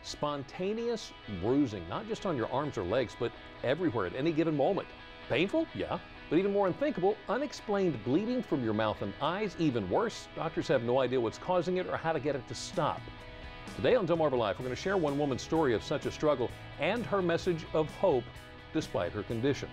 Spontaneous bruising, not just on your arms or legs, but everywhere at any given moment. Painful? Yeah. But even more unthinkable, unexplained bleeding from your mouth and eyes. Even worse, doctors have no idea what's causing it or how to get it to stop. Today on Delmarva Life, we're going to share one woman's story of such a struggle and her message of hope despite her condition.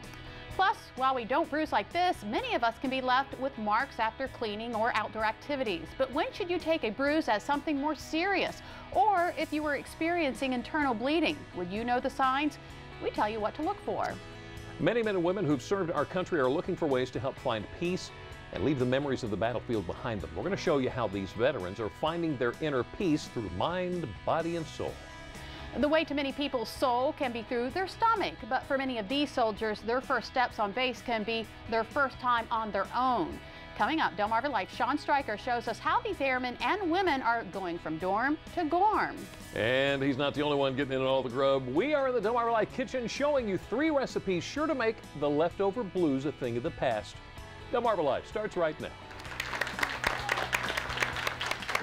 Plus, while we don't bruise like this, many of us can be left with marks after cleaning or outdoor activities. But when should you take a bruise as something more serious? Or if you were experiencing internal bleeding, would you know the signs? We tell you what to look for. Many men and women who've served our country are looking for ways to help find peace and leave the memories of the battlefield behind them. We're going to show you how these veterans are finding their inner peace through mind, body, and soul. The way to many people's soul can be through their stomach, but for many of these soldiers, their first steps on base can be their first time on their own. Coming up, Delmarva Life, Sean Stryker shows us how these airmen and women are going from dorm to Gourm. And he's not the only one getting in all the grub. We are in the Delmarva Life kitchen showing you 3 recipes sure to make the leftover blues a thing of the past. Delmarva Life starts right now.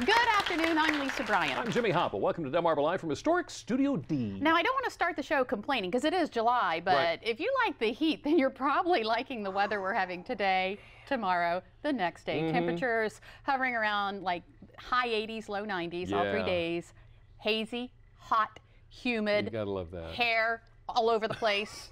Good afternoon, I'm Lisa Bryant. I'm Jimmy Hopple. Welcome to Delmarva Live from historic Studio D. Now, I don't want to start the show complaining because it is July, but if you like the heat, then you're probably liking the weather we're having today, tomorrow, the next day. Temperatures hovering around like high 80s, low 90s all 3 days. Hazy, hot, humid. You gotta love that. Hair all over the place.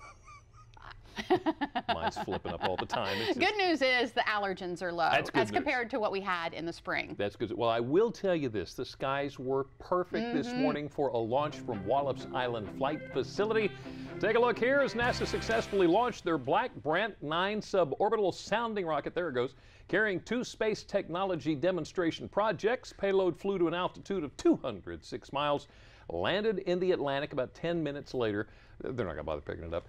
Mine's flipping up all the time. Good news is the allergens are low as compared to what we had in the spring. That's good. Well, I will tell you this. The skies were perfect this morning for a launch from Wallops Island Flight Facility. Take a look here as NASA successfully launched their Black Brant 9 suborbital sounding rocket. There it goes. Carrying 2 space technology demonstration projects. Payload flew to an altitude of 206 miles. Landed in the Atlantic about 10 minutes later. They're not going to bother picking it up.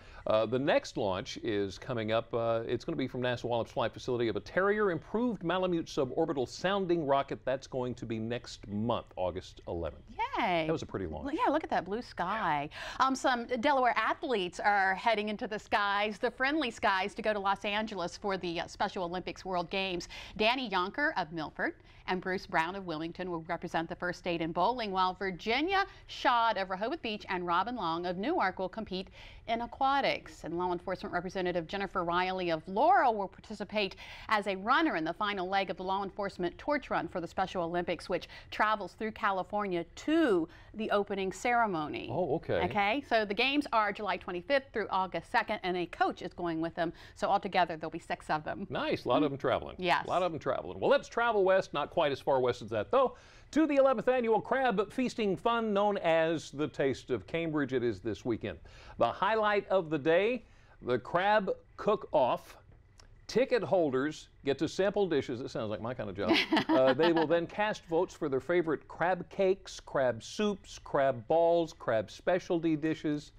The next launch is coming up. It's going to be from NASA Wallops Flight Facility of a Terrier improved Malamute suborbital sounding rocket. That's going to be next month, August 11th. Yay. That was a pretty launch. Yeah, look at that blue sky. Some Delaware athletes are heading into the skies, the friendly skies, to go to Los Angeles for the Special Olympics World Games. Danny Yonker of Milford and Bruce Brown of Wilmington will represent the first state in bowling, while Virginia Schad of Rehoboth Beach and Robin Long of Newark will compete in aquatics. And law enforcement representative Jennifer Riley of Laurel will participate as a runner in the final leg of the law enforcement torch run for the Special Olympics, which travels through California to the opening ceremony. Oh, okay. Okay, so the games are July 25th through August 2nd, and a coach is going with them. So altogether, there'll be 6 of them. Nice. A lot of them traveling. Yes. A lot of them traveling. Well, let's travel west, not quite as far west as that, though, to the 11th annual crab feasting fun known as the Taste of Cambridge. It is this weekend. The highlight of the day, the crab cook-off. Ticket holders get to sample dishes. It sounds like my kind of job. They will then cast votes for their favorite crab cakes, crab soups, crab balls, crab specialty dishes.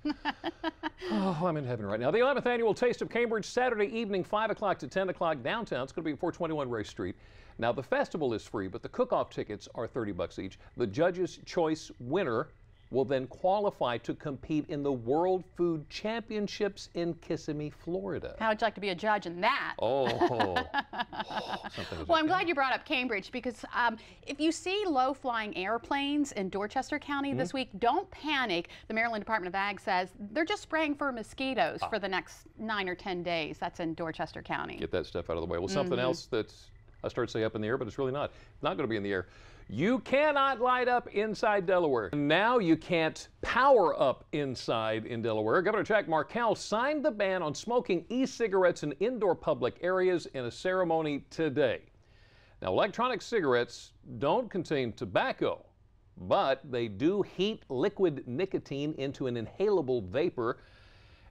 Oh, I'm in heaven right now. The 11th annual Taste of Cambridge, Saturday evening, 5 o'clock to 10 o'clock downtown. It's going to be at 421 Ray Street. Now, the festival is free, but the cook-off tickets are $30 each. The Judge's Choice winner will then qualify to compete in the World Food Championships in Kissimmee, Florida. How would you like to be a judge in that? Oh, well, I'm glad you brought up Cambridge because if you see low-flying airplanes in Dorchester County this week, don't panic. The Maryland Department of Ag says they're just spraying for mosquitoes for the next 9 or 10 days. That's in Dorchester County. Get that stuff out of the way. Well, something else that's, I start to say up in the air, but it's really not. It's not going to be in the air. You cannot light up inside Delaware. Now you can't power up inside in Delaware. Governor Jack Markell signed the ban on smoking e-cigarettes in indoor public areas in a ceremony today. Now, electronic cigarettes don't contain tobacco, but they do heat liquid nicotine into an inhalable vapor,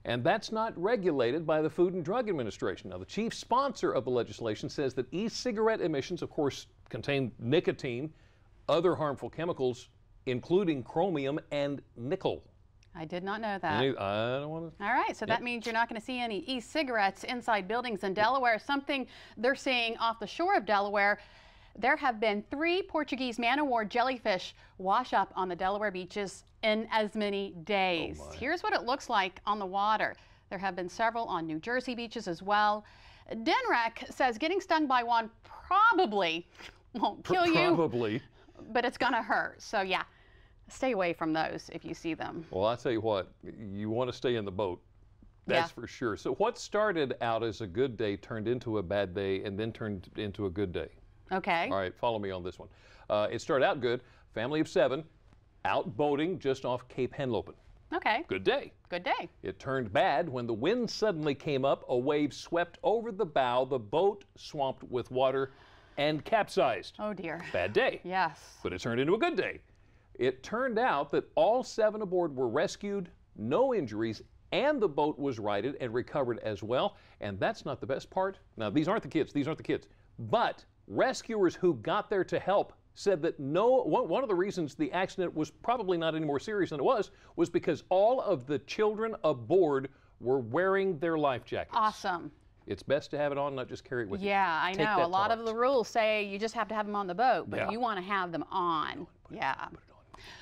and that's not regulated by the Food and Drug Administration. Now, the chief sponsor of the legislation says that e-cigarette emissions, of course, contain nicotine, other harmful chemicals, including chromium and nickel. I did not know that. I don't want to. All right, so that means you're not going to see any e-cigarettes inside buildings in Delaware, something they're seeing off the shore of Delaware. There have been 3 Portuguese man-o-war jellyfish wash up on the Delaware beaches in as many days. Oh, here's what it looks like on the water. There have been several on New Jersey beaches as well. DENREC says getting stung by one probably won't kill you. Probably. But it's going to hurt. So, yeah. Stay away from those if you see them. Well, I'll tell you what, you want to stay in the boat. That's for sure. So what started out as a good day turned into a bad day and then turned into a good day. Okay. All right, follow me on this one. It started out good. Family of 7 out boating just off Cape Henlopen. Okay. Good day. Good day. It turned bad when the wind suddenly came up, a wave swept over the bow, the boat swamped with water and capsized. Oh dear. Bad day. Yes. But it turned into a good day. It turned out that all 7 aboard were rescued, no injuries, and the boat was righted and recovered as well. And that's not the best part. Now, these aren't the kids. But rescuers who got there to help said that one of the reasons the accident was probably not any more serious than it was because all of the children aboard were wearing their life jackets. Awesome. It's best to have it on, not just carry it with you. Yeah, I know. A lot of the rules say you just have to have them on the boat, but you want to have them on. Yeah.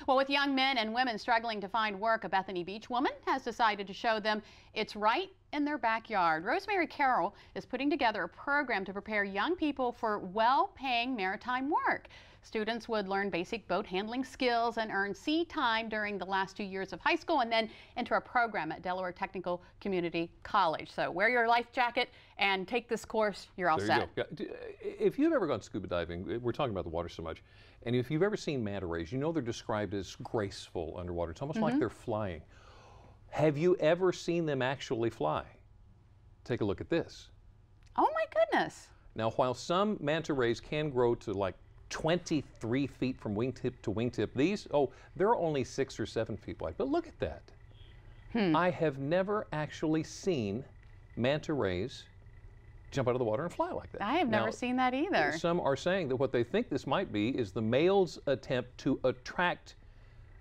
Well, with young men and women struggling to find work, a Bethany Beach woman has decided to show them it's right in their backyard. Rosemary Carroll is putting together a program to prepare young people for well-paying maritime work. Students would learn basic boat handling skills and earn sea time during the last 2 years of high school and then enter a program at Delaware Technical Community College. So wear your life jacket and take this course. You're all set. You go. If you've ever gone scuba diving, we're talking about the water so much, and if you've ever seen manta rays, you know they're described as graceful underwater. It's almost like they're flying. Have you ever seen them actually fly? Take a look at this. Oh my goodness. Now, while some manta rays can grow to like 23 feet from wingtip to wingtip, these, they're only 6 or 7 feet wide. But look at that. I have never actually seen manta rays jump out of the water and fly like that. I have never seen that either. Some are saying that what they think this might be is the male's attempt to attract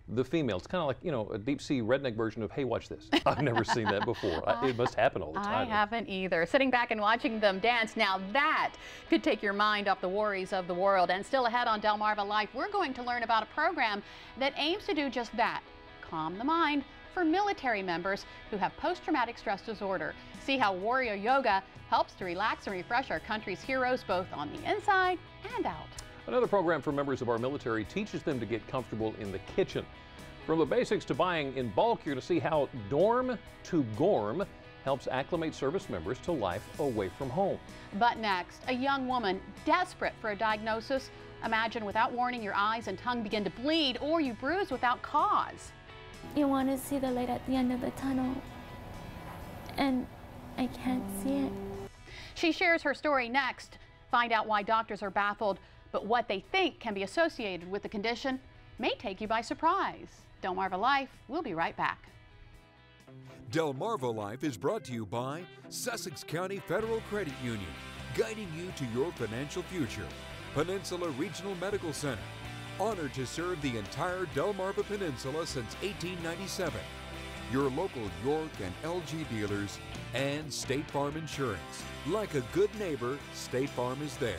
the female. It's kind of like, you know, a deep sea redneck version of, hey, watch this. I've never seen that before. It must happen all the time. I haven't either. Sitting back and watching them dance, now that could take your mind off the worries of the world. And still ahead on Delmarva Life, we're going to learn about a program that aims to do just that, calm the mind for military members who have post-traumatic stress disorder. See how warrior yoga helps to relax and refresh our country's heroes both on the inside and out. Another program for members of our military teaches them to get comfortable in the kitchen. From the basics to buying in bulk, you're going to see how Dorm to Gourm helps acclimate service members to life away from home. But next, a young woman desperate for a diagnosis. Imagine without warning your eyes and tongue begin to bleed or you bruise without cause. You want to see the light at the end of the tunnel, and I can't see it. She shares her story next. Find out why doctors are baffled, but what they think can be associated with the condition may take you by surprise. Delmarva Life, we'll be right back. Delmarva Life is brought to you by Sussex County Federal Credit Union, guiding you to your financial future. Peninsula Regional Medical Center, honored to serve the entire Delmarva Peninsula since 1897. Your local York and LG dealers, and State Farm Insurance. Like a good neighbor, State Farm is there.